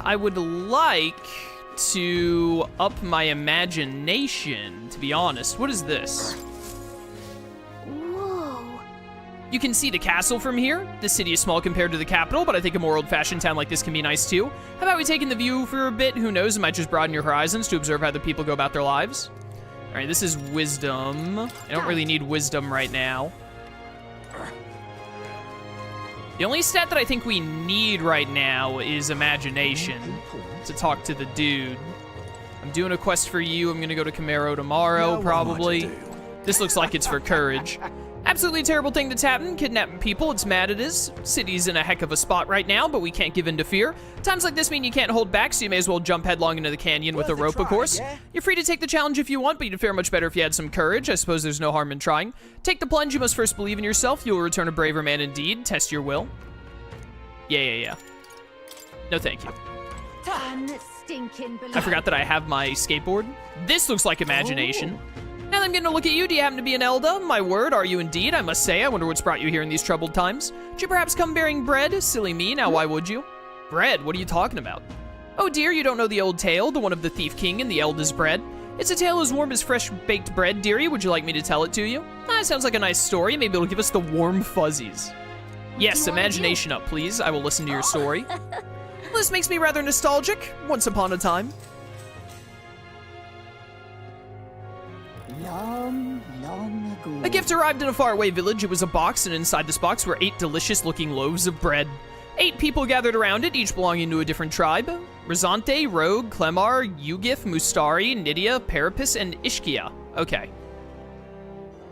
I would like to up my imagination, to be honest. What is this? Whoa. You can see the castle from here. The city is small compared to the capital, but I think a more old-fashioned town like this can be nice too. How about we take in the view for a bit? Who knows, it might just broaden your horizons to observe how other people go about their lives. All right, this is wisdom. I don't really need wisdom right now. The only stat that I think we need right now is imagination to talk to the dude. I'm doing a quest for you. I'm gonna go to Komero tomorrow, probably. This looks like it's for courage. Absolutely terrible thing that's happened, kidnapping people, it's mad it is. City's in a heck of a spot right now, but we can't give in to fear. Times like this mean you can't hold back, so you may as well jump headlong into the canyon with a rope, of course. You're free to take the challenge if you want, but you'd fare much better if you had some courage. I suppose there's no harm in trying. Take the plunge, you must first believe in yourself. You will return a braver man indeed. Test your will. Yeah. No thank you. I forgot that I have my skateboard. This looks like imagination. Now that I'm getting a look at you, do you happen to be an Elda? My word, are you indeed? I must say, I wonder what's brought you here in these troubled times. Did you perhaps come bearing bread? Silly me, now why would you? Bread, what are you talking about? Oh dear, you don't know the old tale, the one of the thief king and the Elda's bread? It's a tale as warm as fresh baked bread, dearie. Would you like me to tell it to you? Sounds like a nice story. Maybe it'll give us the warm fuzzies. Yes, imagination up, please. I will listen to your story. This makes me rather nostalgic. Once upon a time. Long ago. A gift arrived in a faraway village. It was a box, and inside this box were 8 delicious-looking loaves of bread. 8 people gathered around it, each belonging to a different tribe. Razante, Rogue, Clemar, Yugif, Mustari, Nydia, Parapis, and Ishkia. Okay.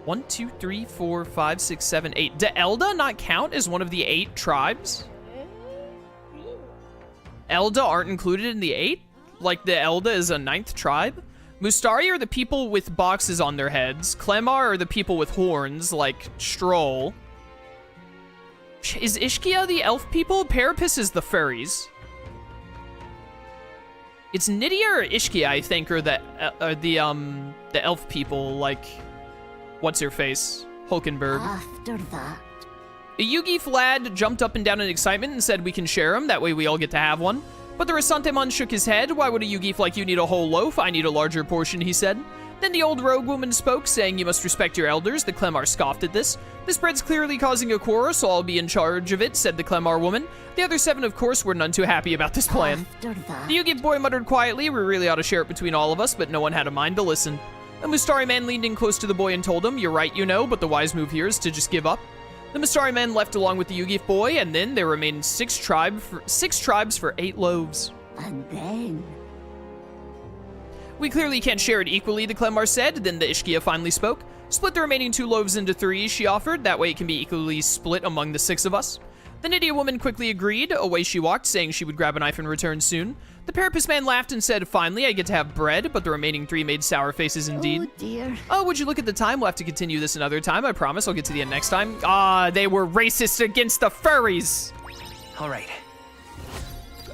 1, 2, 3, 4, 5, 6, 7, 8. Does Elda not count as one of the 8 tribes? Elda aren't included in the 8? Like the Elda is a 9th tribe? Mustari are the people with boxes on their heads. Clemar are the people with horns, like Stroll. Is Ishkia the elf people? Parapis is the furries. It's Nydia or Ishkia, I think, are the elf people, like, what's her face? Hulkenberg. After that. A Yugif lad jumped up and down in excitement and said we can share them, that way we all get to have one. But the Rasantemon shook his head. Why would a Yugif like you need a whole loaf? I need a larger portion, he said. Then the old rogue woman spoke, saying you must respect your elders. The Clemar scoffed at this. This bread's clearly causing a quarrel, so I'll be in charge of it, said the Clemar woman. The other 7, of course, were none too happy about this plan. After that. The Yugif boy muttered quietly, we really ought to share it between all of us, but no one had a mind to listen. A Mustari man leaned in close to the boy and told him, you're right, you know, but the wise move here is to just give up. The Mustari men left along with the Yugif boy, and then there remained 6 tribes for 8 loaves. And then. We clearly can't share it equally, the Clemar said. Then the Ishkia finally spoke. Split the remaining 2 loaves into 3, she offered. That way it can be equally split among the 6 of us. The Nydia woman quickly agreed. Away she walked, saying she would grab a knife and return soon. The Parapis man laughed and said, finally, I get to have bread, but the remaining 3 made sour faces indeed. Oh dear. Oh, would you look at the time? We'll have to continue this another time. I promise I'll get to the end next time. Ah, they were racist against the furries. All right.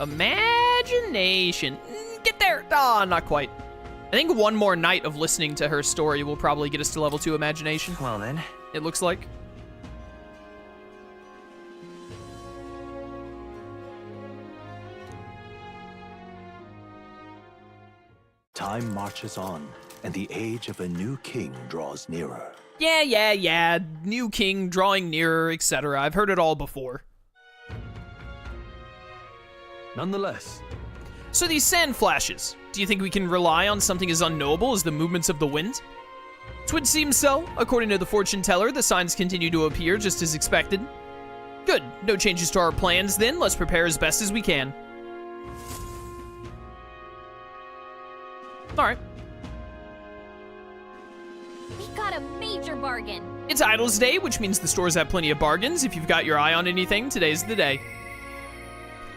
Imagination. Get there. Ah, not quite. I think one more night of listening to her story will probably get us to level 2 imagination. Well then. It looks like. Time marches on, and the age of a new king draws nearer. Yeah. New king drawing nearer, etc. I've heard it all before. Nonetheless, So these sand flashes, do you think we can rely on something as unknowable as the movements of the wind? Twould seem so. According to the fortune teller, the signs continue to appear just as expected. Good. No changes to our plans then. Let's prepare as best as we can. Alright. We got a major bargain. It's Idles Day, which means the stores have plenty of bargains. If you've got your eye on anything, today's the day.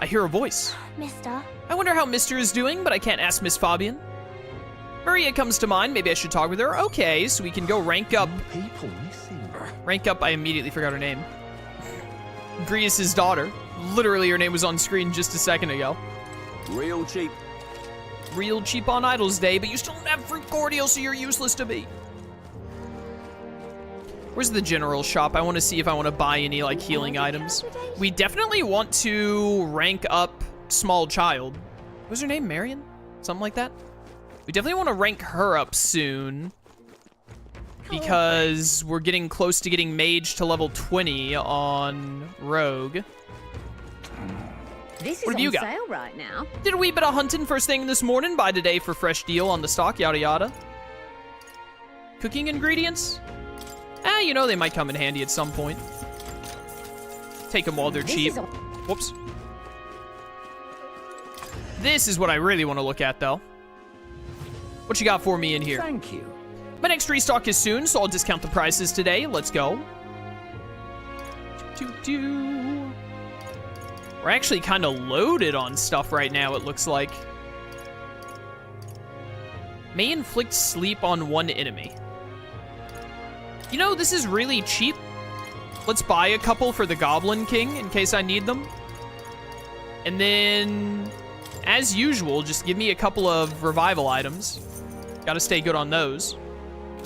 I hear a voice. Mister. I wonder how Mr. is doing, but I can't ask Miss Fabian. Maria comes to mind. Maybe I should talk with her. Okay, so we can go rank up. people missing. Rank up, I immediately forgot her name. Grius' daughter. Literally, her name was on screen just a second ago. Real cheap. Real cheap on Idles Day, but you still don't have fruit cordial, so you're useless to me. Where's the general shop? I want to see if I want to buy any, like, healing items. We definitely want to rank up small child. What was her name? Marion? Something like that? We definitely want to rank her up soon, because we're getting close to getting mage to level 20 on rogue. This is What have you on got? sale right now. Did a wee bit of hunting first thing this morning. Buy today for fresh deal on the stock, yada yada. Cooking ingredients? You know they might come in handy at some point. Take them while they're cheap. Whoops. This is what I really want to look at, though. What you got for me in here? Thank you. My next restock is soon, so I'll discount the prices today. Let's go. We're actually kind of loaded on stuff right now, it looks like. May inflict sleep on one enemy. You know, this is really cheap. Let's buy a couple for the Goblin King in case I need them. And then, as usual, just give me a couple of revival items. Gotta stay good on those.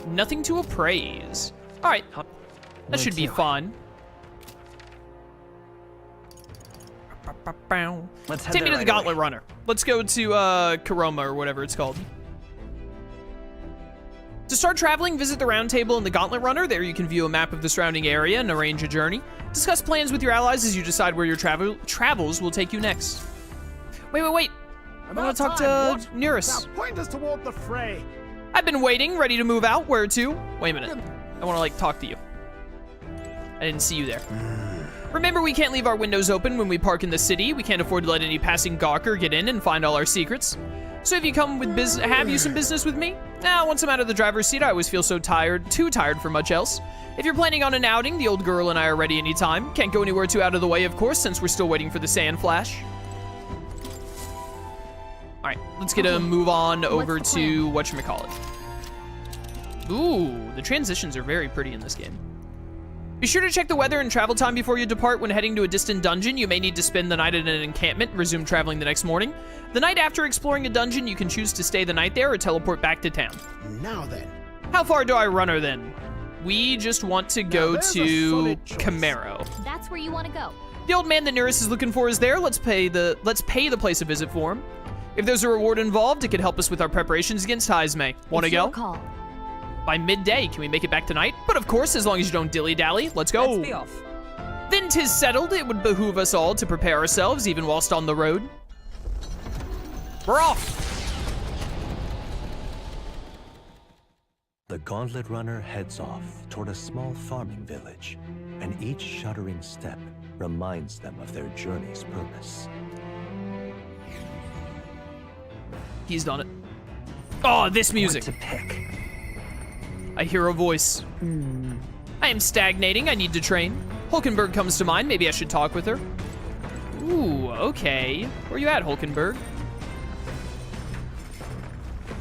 Nothing to appraise. All right, that should be fun. Let's head Take me to there the right Gauntlet away. Runner. Let's go to Karoma or whatever it's called. To start traveling, visit the round table in the Gauntlet Runner. There you can view a map of the surrounding area and arrange a journey. Discuss plans with your allies as you decide where your travels will take you next. Wait. I want to talk to Neuras. Now point us toward the fray. I've been waiting, ready to move out. Where to? Wait a minute. I want to, like, talk to you. I didn't see you there. Remember, we can't leave our windows open when we park in the city. We can't afford to let any passing gawker get in and find all our secrets. So if you come with have you some business with me? Once I'm out of the driver's seat, I always feel so tired, too tired for much else. If you're planning on an outing, the old girl and I are ready anytime. Can't go anywhere too out of the way, of course, since we're still waiting for the sand flash. All right, let's get a move on over to whatchamacallit. Ooh, the transitions are very pretty in this game. Be sure to check the weather and travel time before you depart. When heading to a distant dungeon, you may need to spend the night at an encampment and resume traveling the next morning. The night after exploring a dungeon, you can choose to stay the night there or teleport back to town. Now then. How far do I run her then? We just want to go there's a to solid choice. Komero. That's where you want to go. The old man that Neuras is looking for is there. Let's pay the place a visit for him. If there's a reward involved, it could help us with our preparations against Heisme. Want to It's your go? call. By midday, can we make it back tonight? But of course, as long as you don't dilly-dally, let's go. Let's be off. Then 'tis settled, it would behoove us all to prepare ourselves, even whilst on the road. We're off! The Gauntlet Runner heads off toward a small farming village, and each shuddering step reminds them of their journey's purpose. He's done it. Oh, this music. What to pick? I hear a voice. I am stagnating, I need to train. Hulkenberg comes to mind, maybe I should talk with her. Ooh, okay. Where you at, Hulkenberg?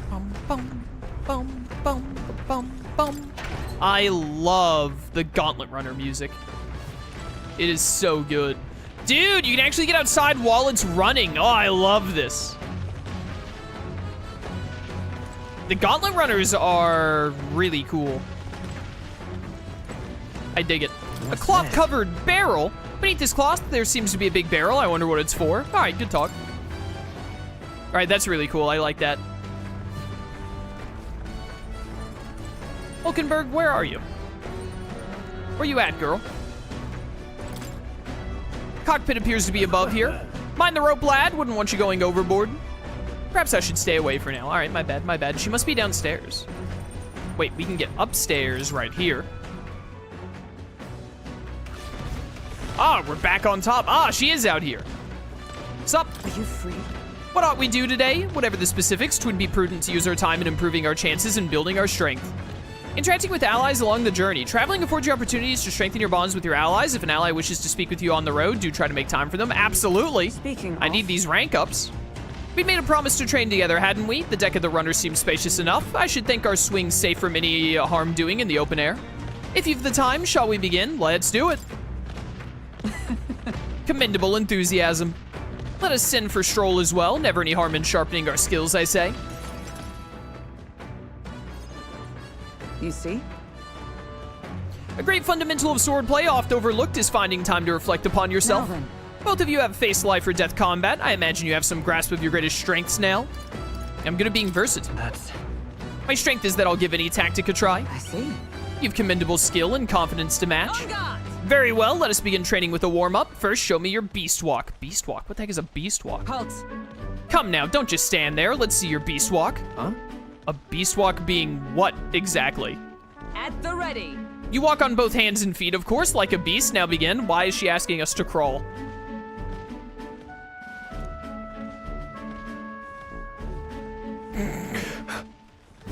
Bum, bum, bum, bum, bum, bum. I love the Gauntlet Runner music. It is so good. Dude, you can actually get outside while it's running. Oh, I love this. The Gauntlet Runners are really cool. I dig it. A cloth-covered barrel. Beneath this cloth, there seems to be a big barrel. I wonder what it's for. All right, good talk. All right, that's really cool. I like that. Hulkenberg, where are you? Where you at, girl? Cockpit appears to be above here. Mind the rope, lad. Wouldn't want you going overboard. Perhaps I should stay away for now. All right, my bad, my bad. She must be downstairs. Wait, we can get upstairs right here. Ah, we're back on top. Ah, she is out here. Sup? Are you free? What ought we do today? Whatever the specifics, 'twould be prudent to use our time in improving our chances and building our strength. Interacting with allies along the journey. Traveling affords you opportunities to strengthen your bonds with your allies. If an ally wishes to speak with you on the road, do try to make time for them. Absolutely. Speaking I of- need these rank ups. We made a promise to train together, hadn't we? The deck of the runner seems spacious enough. I should think our swing's safe from any harm doing in the open air. If you've the time, shall we begin? Let's do it. Commendable enthusiasm. Let us send for stroll as well. Never any harm in sharpening our skills, I say. You see? A great fundamental of swordplay, oft overlooked, is finding time to reflect upon yourself. Now then. Both of you have faced life or death combat. I imagine you have some grasp of your greatest strengths now. I'm good at being versatile. My strength is that I'll give any tactic a try. I see. You've commendable skill and confidence to match. Very well, let us begin training with a warm-up. First, show me your beast walk. Beast walk? What the heck is a beast walk? Halt. Come now, don't just stand there. Let's see your beast walk. Huh? A beast walk being what exactly? At the ready. You walk on both hands and feet, of course, like a beast. Now begin. Why is she asking us to crawl?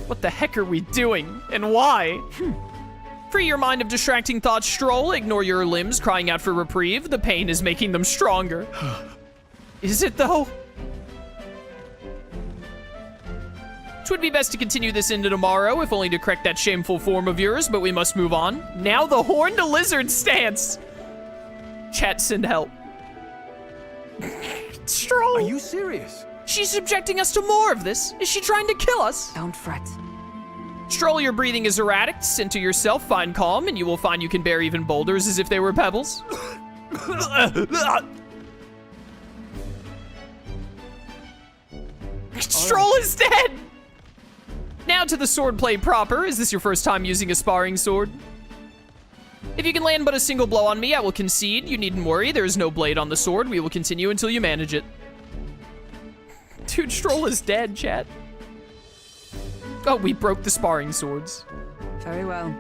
What the heck are we doing? And why? Free your mind of distracting thoughts, Stroll. Ignore your limbs crying out for reprieve. The pain is making them stronger. Is it, though? It would be best to continue this into tomorrow, if only to correct that shameful form of yours, but we must move on. Now the horned lizard stance. Chat, send help. Stroll. Are you serious? She's subjecting us to more of this. Is she trying to kill us? Don't fret. Stroll, your breathing is erratic. Center yourself, find calm, and you will find you can bear even boulders as if they were pebbles. Stroll is dead! Now to the swordplay proper. Is this your first time using a sparring sword? If you can land but a single blow on me, I will concede. You needn't worry, there is no blade on the sword. We will continue until you manage it. Dude, Stroll is dead, chat. Oh, we broke the sparring swords. Very well.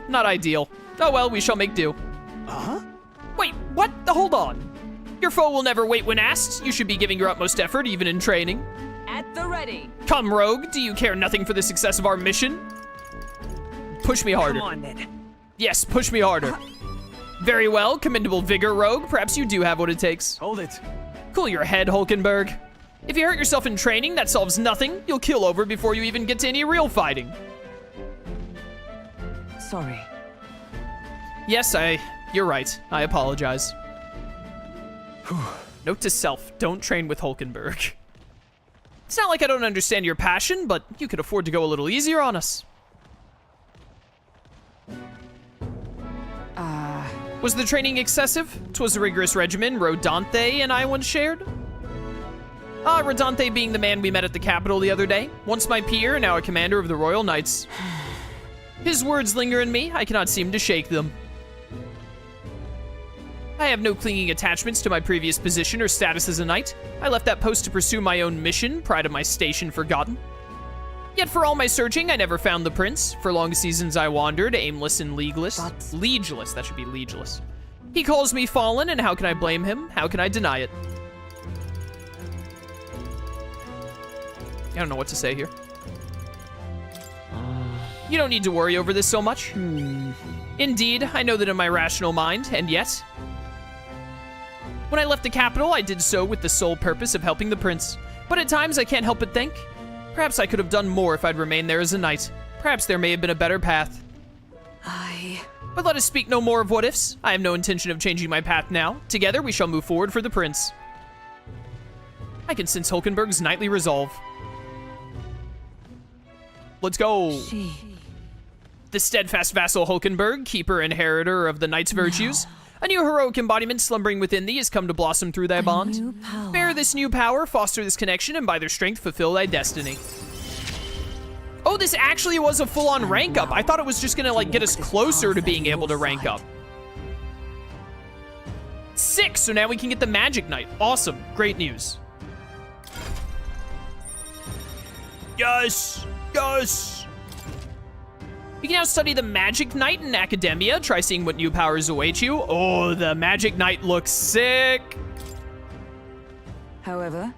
Not ideal. Oh well, we shall make do. Huh? Wait, what? Hold on. Your foe will never wait when asked. You should be giving your utmost effort, even in training. At the ready. Come, rogue. Do you care nothing for the success of our mission? Push me harder. Come on, then. Yes, push me harder. Very well. Commendable vigor, rogue. Perhaps you do have what it takes. Hold it. Cool your head, Hulkenberg. If you hurt yourself in training, that solves nothing. You'll keel over before you even get to any real fighting. Sorry. Yes, you're right. I apologize. Note to self, don't train with Hulkenberg. It's not like I don't understand your passion, but you could afford to go a little easier on us. Was the training excessive? 'Twas a rigorous regimen Rodante and I once shared. Rodante being the man we met at the Capitol the other day. Once my peer, now a commander of the Royal Knights. His words linger in me. I cannot seem to shake them. I have no clinging attachments to my previous position or status as a knight. I left that post to pursue my own mission, pride of my station forgotten. Yet for all my searching, I never found the prince. For long seasons I wandered, aimless and leagueless. Liegeless, that should be liegeless. He calls me fallen, and how can I blame him? How can I deny it? I don't know what to say here. You don't need to worry over this so much. Indeed, I know that in my rational mind, and yet... When I left the capital, I did so with the sole purpose of helping the prince. But at times, I can't help but think, perhaps I could have done more if I'd remained there as a knight. Perhaps there may have been a better path. But let us speak no more of what-ifs. I have no intention of changing my path now. Together, we shall move forward for the prince. I can sense Hulkenberg's knightly resolve. Let's go. The steadfast vassal Hulkenberg, keeper and inheritor of the knight's virtues. A new heroic embodiment slumbering within thee has come to blossom through thy bond. Bear this new power, foster this connection, and by their strength fulfill thy destiny. Oh, this actually was a full-on rank up. I thought it was just gonna like get us closer to being able to rank up. 6, so now we can get the Magic Knight. Awesome, great news. Yes, yes. You can now study the Magic Knight in academia. Try seeing what new powers await you. Oh, the Magic Knight looks sick. However,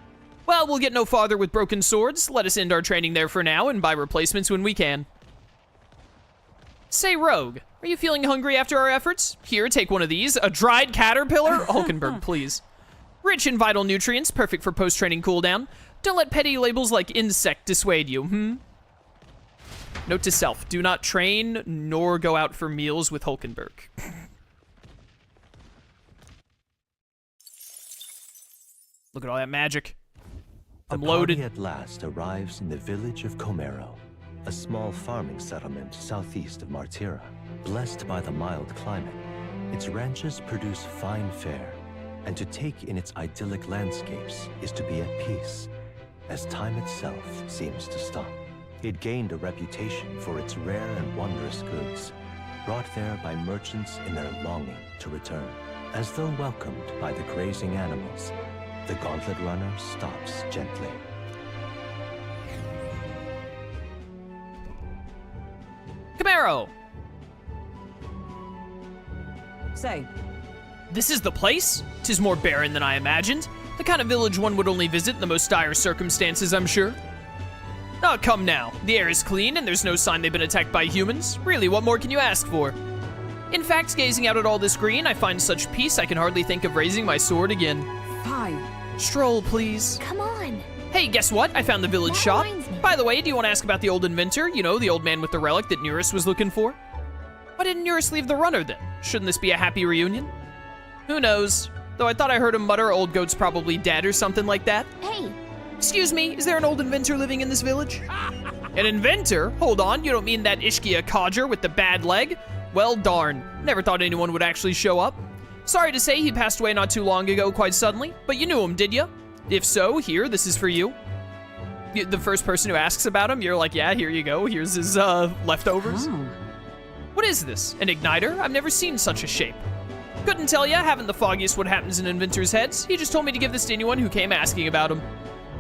well, we'll get no farther with broken swords. Let us end our training there for now and buy replacements when we can. Say, Rogue, are you feeling hungry after our efforts? Here, take one of these. A dried caterpillar? Hulkenberg, please. Rich in vital nutrients, perfect for post-training cooldown. Don't let petty labels like insect dissuade you, Note to self, do not train nor go out for meals with Hulkenberg. Look at all that magic. I'm loaded. The party at last arrives in the village of Komero, a small farming settlement southeast of Martira. Blessed by the mild climate, its ranches produce fine fare, and to take in its idyllic landscapes is to be at peace, as time itself seems to stop. It gained a reputation for its rare and wondrous goods, brought there by merchants in their longing to return. As though welcomed by the grazing animals, the Gauntlet Runner stops gently. Komero! Say, This is the place? 'Tis more barren than I imagined. The kind of village one would only visit in the most dire circumstances, I'm sure. Oh, come now. The air is clean, and there's no sign they've been attacked by humans. Really, what more can you ask for? In fact, gazing out at all this green, I find such peace I can hardly think of raising my sword again. fine. Stroll, please. Come on. Hey, guess what? I found the village That shop. reminds me. By the way, do you want to ask about the old inventor? You know, the old man with the relic that Neuras was looking for? Why didn't Neuras leave the runner then? Shouldn't this be a happy reunion? Who knows? Though I thought I heard him mutter old goat's probably dead or something like that. Hey, Excuse me, is there an old inventor living in this village? An inventor? Hold on, you don't mean that Ishkia codger with the bad leg? Well, darn. Never thought anyone would actually show up. Sorry to say he passed away not too long ago quite suddenly, but you knew him, did ya? If so, here, this is for you. The first person who asks about him, you're like, yeah, here you go. Here's his leftovers. Oh. What is this? An igniter? I've never seen such a shape. Couldn't tell ya, haven't the foggiest what happens in inventors' heads. He just told me to give this to anyone who came asking about him.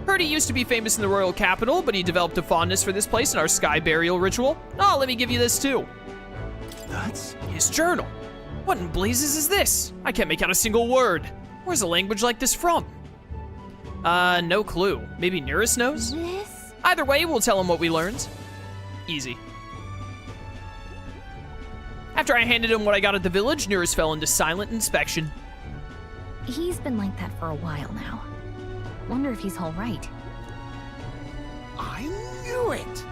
Heard he used to be famous in the royal capital, but he developed a fondness for this place in our sky burial ritual. Oh, let me give you this too. That's His journal. What in blazes is this? I can't make out a single word. Where's a language like this from? No clue. Maybe Neuras knows? this? Either way, we'll tell him what we learned. Easy. After I handed him what I got at the village, Neuras fell into silent inspection. He's been like that for a while now. Wonder if he's all right. I knew it!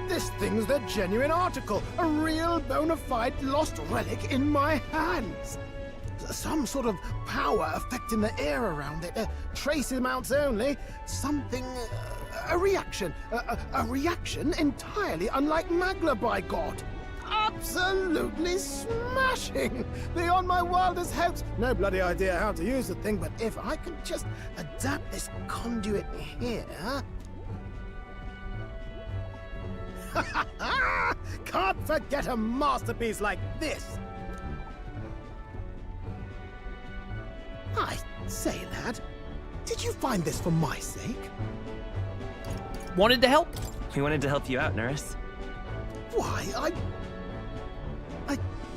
This thing's the genuine article, a real bona fide lost relic in my hands. Some sort of power affecting the air around it, trace amounts only, something, a reaction entirely unlike Magla, by God. Absolutely smashing! Beyond my wildest hopes. No bloody idea how to use the thing, but if I can just adapt this conduit here... Can't forget a masterpiece like this! I say, lad, did you find this for my sake? Wanted to help? We wanted to help you out, Neuras. Why,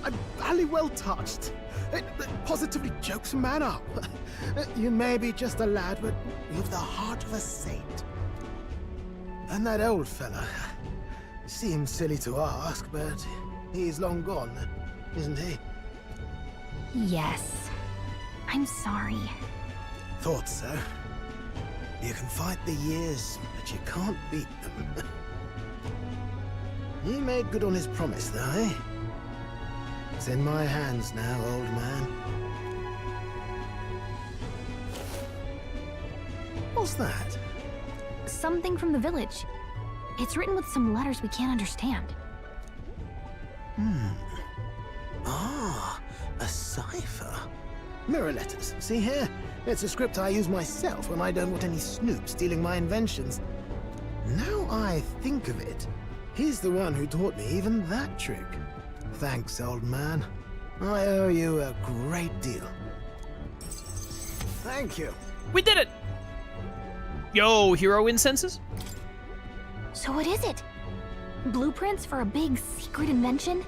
I'm very well touched. It positively jokes a man up. You may be just a lad, but you've the heart of a saint. And that old fella, seems silly to ask, but he's long gone, isn't he? Yes. I'm sorry. Thought so. You can fight the years, but you can't beat them. He made good on his promise, though, eh? It's in my hands now, old man. What's that? Something from the village. It's written with some letters we can't understand. Ah, a cipher. Mirror letters, see here? It's a script I use myself when I don't want any snoop stealing my inventions. Now I think of it, he's the one who taught me even that trick. Thanks, old man. I owe you a great deal. Thank you. We did it! Yo, hero incenses? So what is it? Blueprints for a big secret invention?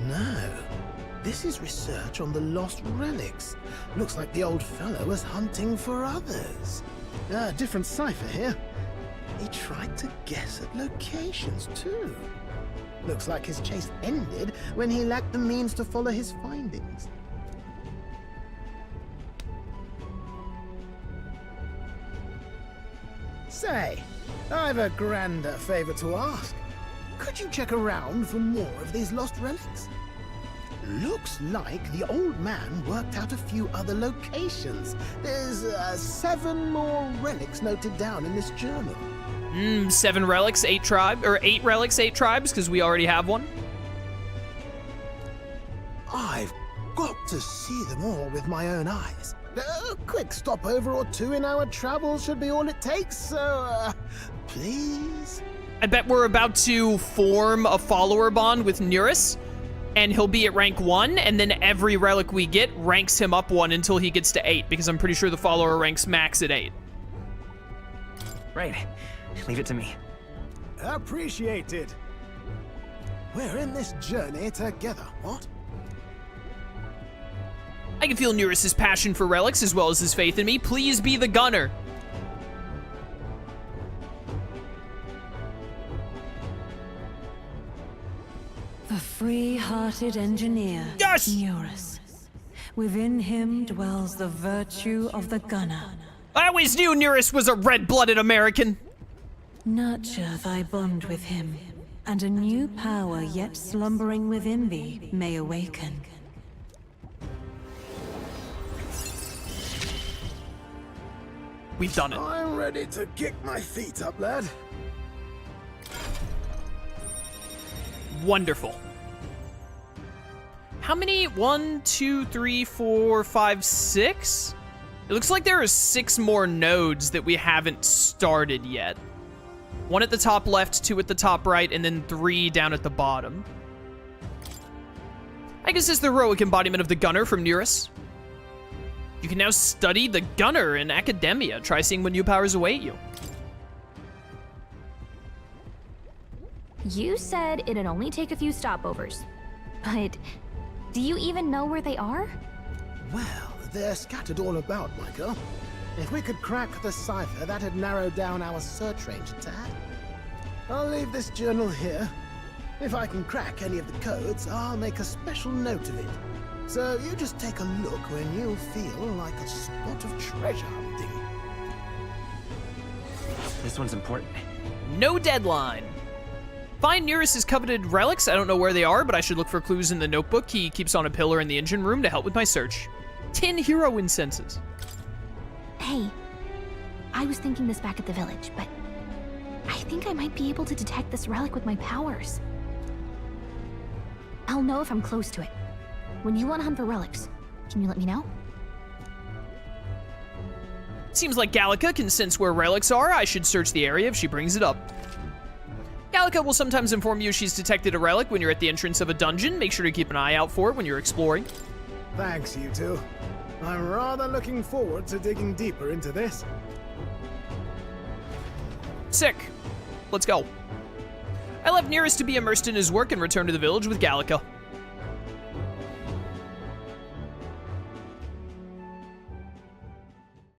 No. This is research on the lost relics. Looks like the old fellow was hunting for others. Different cipher here. He tried to guess at locations, too. Looks like his chase ended when he lacked the means to follow his findings. Say, I've a grander favor to ask. Could you check around for more of these lost relics? Looks like the old man worked out a few other locations. There's 7 more relics noted down in this journal. 7 relics, 8 tribes, or 8 relics, 8 tribes, because we already have one. I've got to see them all with my own eyes. A quick stopover or two in our travels should be all it takes, so, please? I bet we're about to form a follower bond with Neuras, and he'll be at rank 1, and then every relic we get ranks him up 1 until he gets to 8, because I'm pretty sure the follower ranks max at 8. Right. Leave it to me. Appreciated. We're in this journey together, what? I can feel Neuras' passion for relics as well as his faith in me. Please be the gunner. The free-hearted engineer, Yes! Neuras. Within him dwells the virtue of the gunner. I always knew Neuras was a red-blooded American. Nurture thy bond with him, and a new power yet slumbering within thee may awaken. We've done it. I'm ready to kick my feet up, lad. Wonderful. How many? 1, 2, 3, 4, 5, 6? It looks like there are 6 more nodes that we haven't started yet. 1 at the top left, 2 at the top right, and then 3 down at the bottom. I guess it's the heroic embodiment of the gunner from Neuras. You can now study the gunner in academia. Try seeing what new powers await you. You said it'd only take a few stopovers. But do you even know where they are? Well, they're scattered all about, my girl. If we could crack the cipher, that'd narrow down our search range a tad. I'll leave this journal here. If I can crack any of the codes, I'll make a special note of it. So you just take a look when you feel like a spot of treasure hunting. This one's important. No deadline. Find Neuras' coveted relics. I don't know where they are, but I should look for clues in the notebook he keeps on a pillar in the engine room to help with my search. 10 hero incenses. Hey, I was thinking this back at the village, but I think I might be able to detect this relic with my powers. I'll know if I'm close to it. When you want to hunt for relics, can you let me know? Seems like Gallica can sense where relics are. I should search the area if she brings it up. Gallica will sometimes inform you she's detected a relic when you're at the entrance of a dungeon. Make sure to keep an eye out for it when you're exploring. Thanks, you two. I'm rather looking forward to digging deeper into this. Sick. Let's go. I left Neuras to be immersed in his work and returned to the village with Gallica.